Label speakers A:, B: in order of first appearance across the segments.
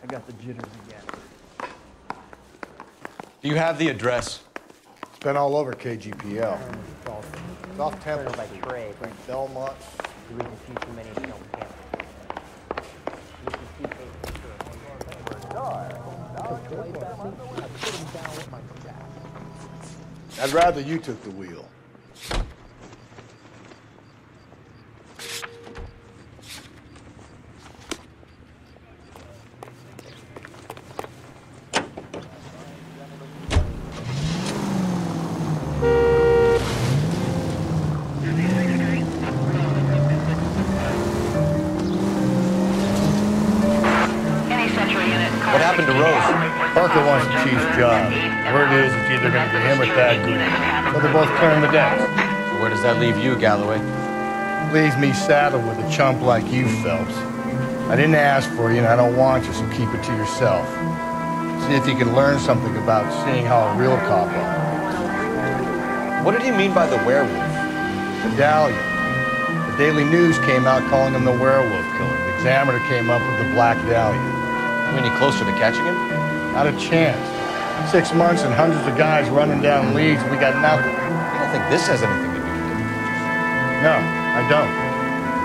A: I got the jitters again.
B: Do you have the address?
C: It's been all over KGPL. It's off Temple
A: by
C: Street,
A: trade.
C: between Belmont.
A: The reason too many don't cancel.
C: I'd rather you took the wheel.
B: What happened to Rose?
C: Parker wants the chief's job. Word is it's either going to be him or Thad Green. So they're both clearing the decks.
B: So where does that leave you, Galloway?
C: Leaves me saddled with a chump like you, Phelps. I didn't ask for you, and I don't want you, so keep it to yourself. See if you can learn something about seeing how a real cop operates.
B: What did he mean by the werewolf?
C: Medallion. The Daily News came out calling him the werewolf killer. The Examiner came up with the Black Dahlia.
B: You any closer to catching him?
C: Not a chance. 6 months and hundreds of guys running down leads, and we got nothing.
B: I don't think this has anything to do with it.
C: No, I don't.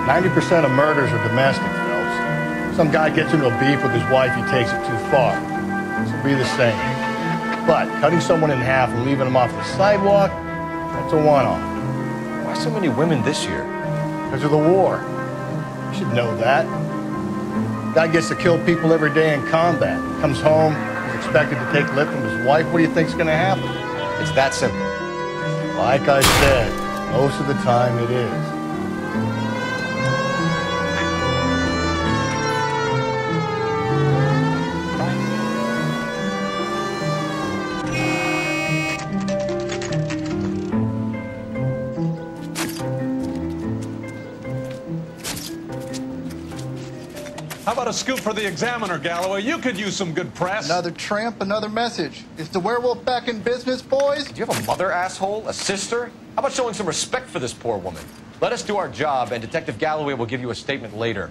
C: 90% of murders are domestic, Phelps. Some guy gets into a beef with his wife, he takes it too far. This will be the same. But cutting someone in half and leaving them off the sidewalk, that's a one-off.
B: Why so many women this year?
C: Because of the war. You should know that. Guy gets to kill people every day in combat. Comes home, he's expected to take lip from his wife. What do you think's gonna happen?
B: It's that simple.
C: Like I said, most of the time it is.
D: How about a scoop for the Examiner, Galloway? You could use some good press.
E: Another tramp, another message. Is the werewolf back in business, boys?
B: Do you have a mother, asshole? A sister? How about showing some respect for this poor woman? Let us do our job, and Detective Galloway will give you a statement later.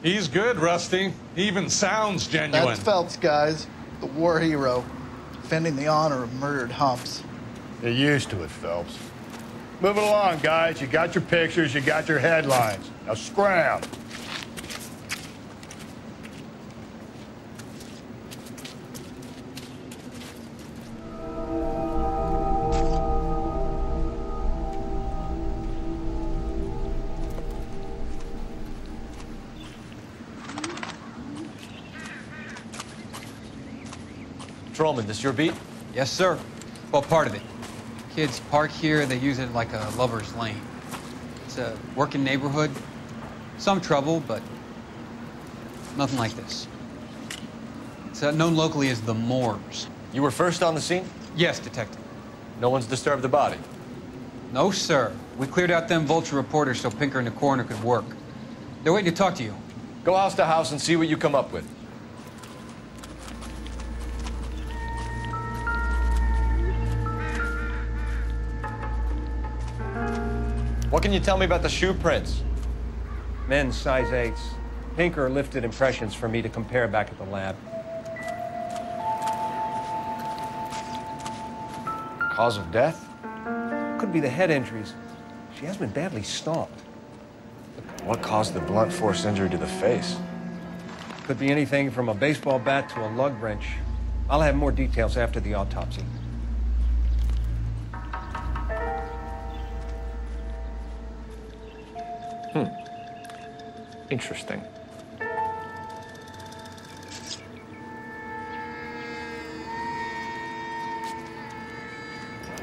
D: He's good, Rusty. He even sounds genuine.
E: That's Phelps, guys. The war hero. Defending the honor of murdered humps.
C: You're used to it, Phelps. Move it along, guys. You got your pictures, you got your headlines. Now scram.
B: Patrolman, this your beat?
F: Yes, sir. Well, part of it. Kids park here, they use it like a lover's lane. It's a working neighborhood. Some trouble, but nothing like this. It's known locally as the Moors.
B: You were first on the scene?
F: Yes, Detective.
B: No one's disturbed the body?
F: No, sir. We cleared out them vulture reporters so Pinker and the coroner could work. They're waiting to talk to you.
B: Go house to house and see what you come up with. What can you tell me about the shoe prints?
A: Men's size 8s. Pinker lifted impressions for me to compare back at the lab.
B: Cause of death?
A: Could be the head injuries. She has been badly stomped.
B: What caused the blunt force injury to the face?
A: Could be anything from a baseball bat to a lug wrench. I'll have more details after the autopsy.
B: Interesting.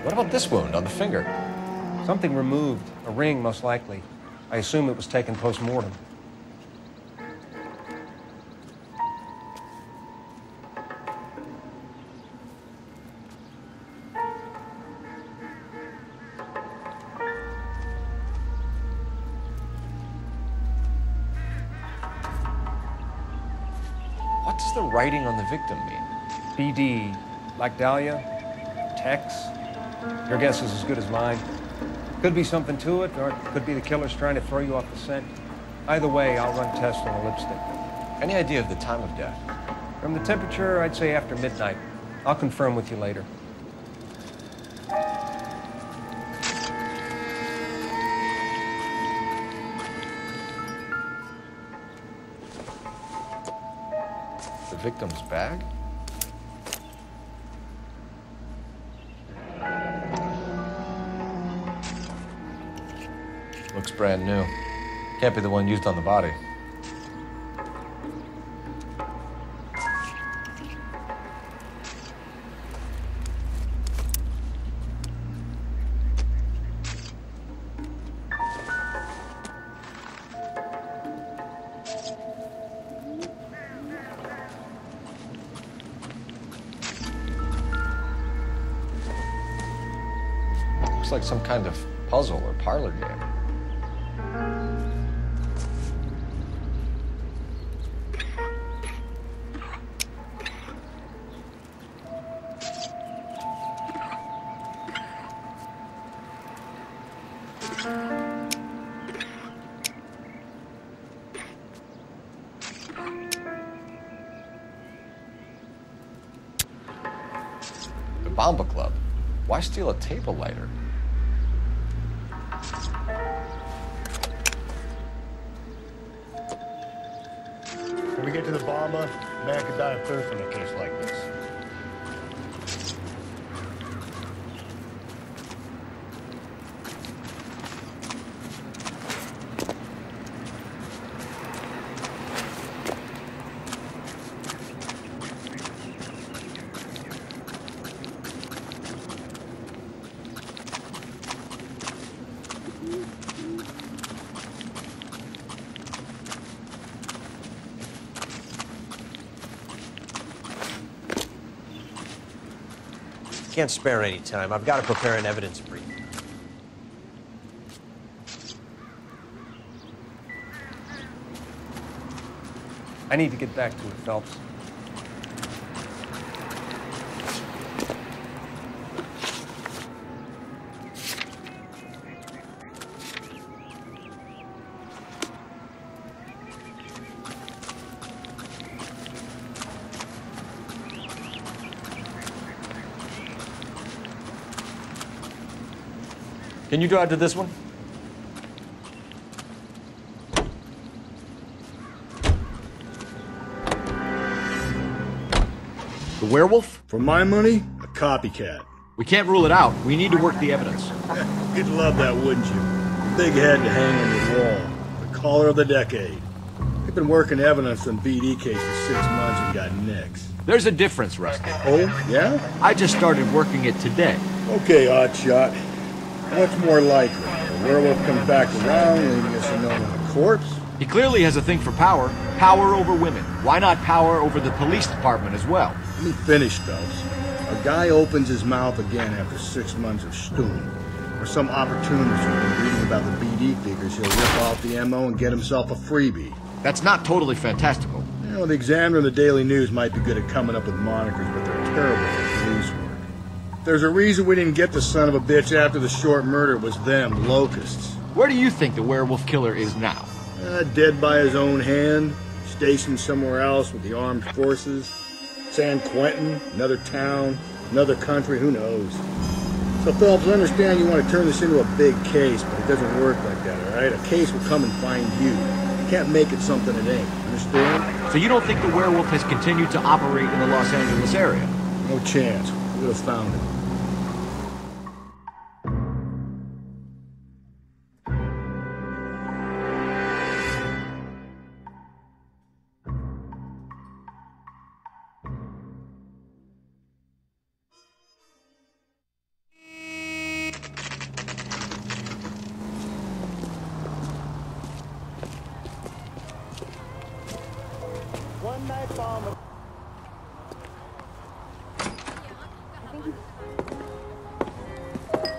B: What about this wound on the finger?
A: Something removed. A ring, most likely. I assume it was taken post-mortem.
B: What does the writing on the victim mean?
A: BD, Black Dahlia, Tex. Your guess is as good as mine. Could be something to it, or it could be the killer's trying to throw you off the scent. Either way, I'll run tests on the lipstick.
B: Any idea of the time of death?
A: From the temperature, I'd say after midnight. I'll confirm with you later.
B: The victim's bag? Looks brand new. Can't be the one used on the body. Looks like some kind of puzzle or parlor game. The Bomba Club. Why steal a table lighter?
C: When we get to the Bomba, a man could die of thirst in a case like this.
G: Can't spare any time. I've got to prepare an evidence brief.
A: I need to get back to it, Phelps.
B: Can you drive to this one?
H: The werewolf?
C: For my money, a copycat.
H: We can't rule it out. We need to work the evidence.
C: You'd love that, wouldn't you? Big head to hang on your wall. The caller of the decade. They've been working evidence on BD case for 6 months and got nicks.
H: There's a difference, Rusty.
C: Oh, yeah?
H: I just started working it today.
C: Okay, Oddshot. What's more likely? The werewolf comes back around, leaving us a note on a corpse?
H: He clearly has a thing for power. Power over women. Why not power over the police department as well?
C: Let me finish, Phelps. A guy opens his mouth again after 6 months of stewing. Or some opportunist who's been reading about the BD figures, he'll rip off the MO and get himself a freebie.
H: That's not totally fantastical.
C: You know, the Examiner and the Daily News might be good at coming up with monikers, but they're terrible for police work. There's a reason we didn't get the son of a bitch after the short murder. It was them, locusts.
H: Where do you think the werewolf killer is now?
C: Dead by his own hand, stationed somewhere else with the armed forces. San Quentin, another town, another country, who knows? So, Phelps, I understand you want to turn this into a big case, but it doesn't work like that, all right? A case will come and find you. You can't make it something it ain't, understand?
H: So you don't think the werewolf has continued to operate in the Los Angeles area?
C: No chance. We would have found it.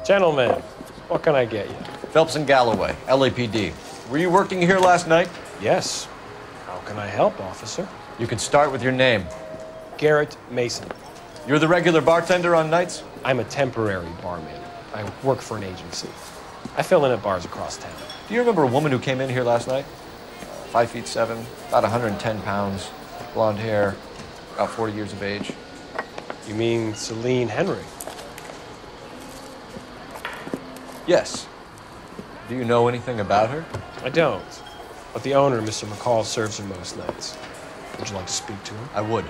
I: Gentlemen, what can I get you?
B: Phelps and Galloway, LAPD. Were you working here last night?
I: Yes. How can I help, officer?
B: You can start with your name.
I: Garrett Mason.
B: You're the regular bartender on nights?
I: I'm a temporary barman. I work for an agency. I fill in at bars across town.
B: Do you remember a woman who came in here last night? 5'7", about 110 pounds, blonde hair, about 40 years of age.
I: You mean Celine Henry?
B: Yes. Do you know anything about her?
I: I don't. But the owner, Mr. McCall, serves her most nights. Would you like to speak to him?
B: I would.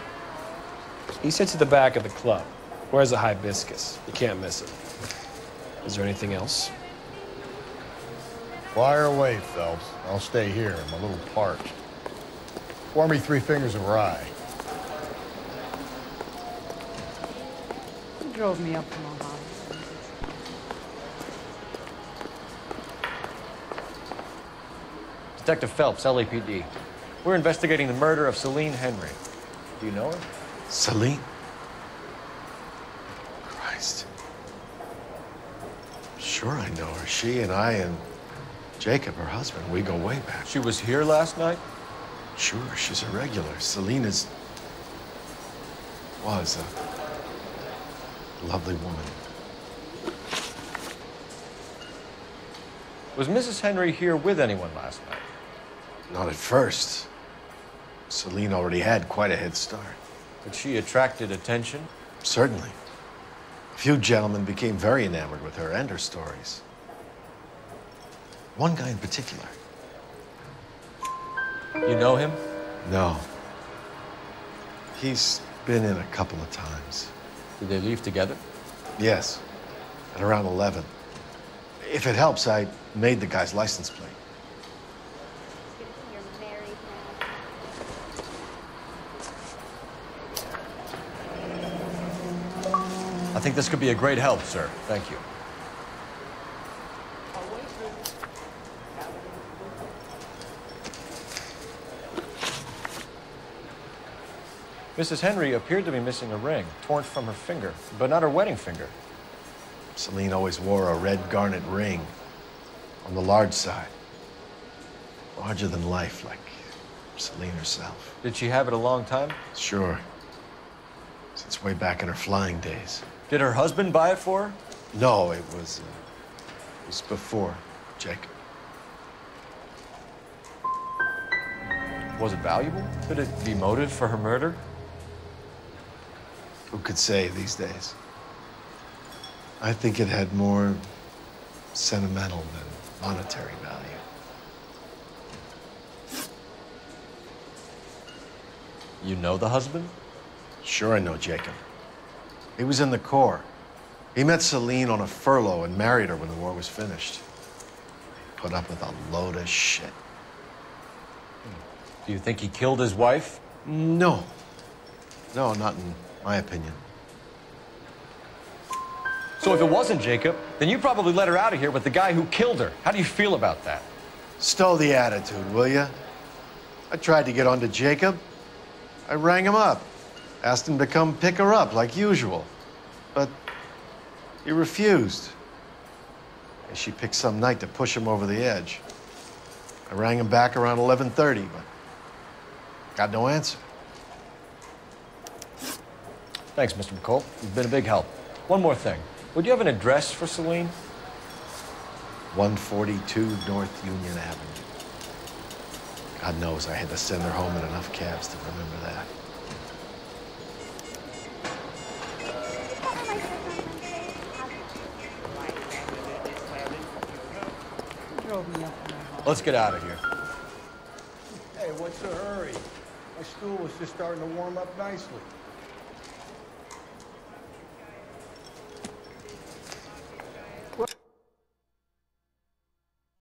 I: He sits at the back of the club. Wears a hibiscus. You can't miss him. Is there anything else?
C: Fire away, Phelps. I'll stay here. I'm a little parched. Pour me 3 fingers of rye.
J: He drove me up from Ohio.
B: Detective Phelps, LAPD. We're investigating the murder of Celine Henry. Do you know her?
K: Celine? Christ. Sure I know her. She and I and Jacob, her husband, we go way back.
B: She was here last night?
K: Sure, she's a regular. Celine was a lovely woman.
B: Was Mrs. Henry here with anyone last night?
K: Not at first. Celine already had quite a head start.
B: But she attracted attention?
K: Certainly. A few gentlemen became very enamored with her and her stories. One guy in particular.
B: You know him?
K: No. He's been in a couple of times.
B: Did they leave together?
K: Yes, at around 11. If it helps, I made the guy's license plate.
B: I think this could be a great help, sir. Thank you. Mrs. Henry appeared to be missing a ring, torn from her finger, but not her wedding finger.
K: Celine always wore a red garnet ring on the large side. Larger than life, like Celine herself.
B: Did she have it a long time?
K: Sure. Since way back in her flying days.
B: Did her husband buy it for her?
K: No, it was before Jacob.
B: Was it valuable? Could it be motive for her murder?
K: Who could say these days? I think it had more sentimental than monetary value.
B: You know the husband?
K: Sure I know Jacob. He was in the Corps. He met Celine on a furlough and married her when the war was finished. Put up with a load of shit.
B: Do you think he killed his wife?
K: No. No, not in my opinion.
B: So if it wasn't Jacob, then you probably let her out of here with the guy who killed her. How do you feel about that?
K: Stow the attitude, will ya? I tried to get onto Jacob. I rang him up. Asked him to come pick her up, like usual. But he refused. And she picked some night to push him over the edge. I rang him back around 11:30, but got no answer.
B: Thanks, Mr. McCall. You've been a big help. One more thing. Would you have an address for Celine?
K: 142 North Union Avenue. God knows I had to send her home in enough cabs to remember that.
B: Let's get out of here.
C: Hey, what's the hurry? My stool was just starting to warm up nicely.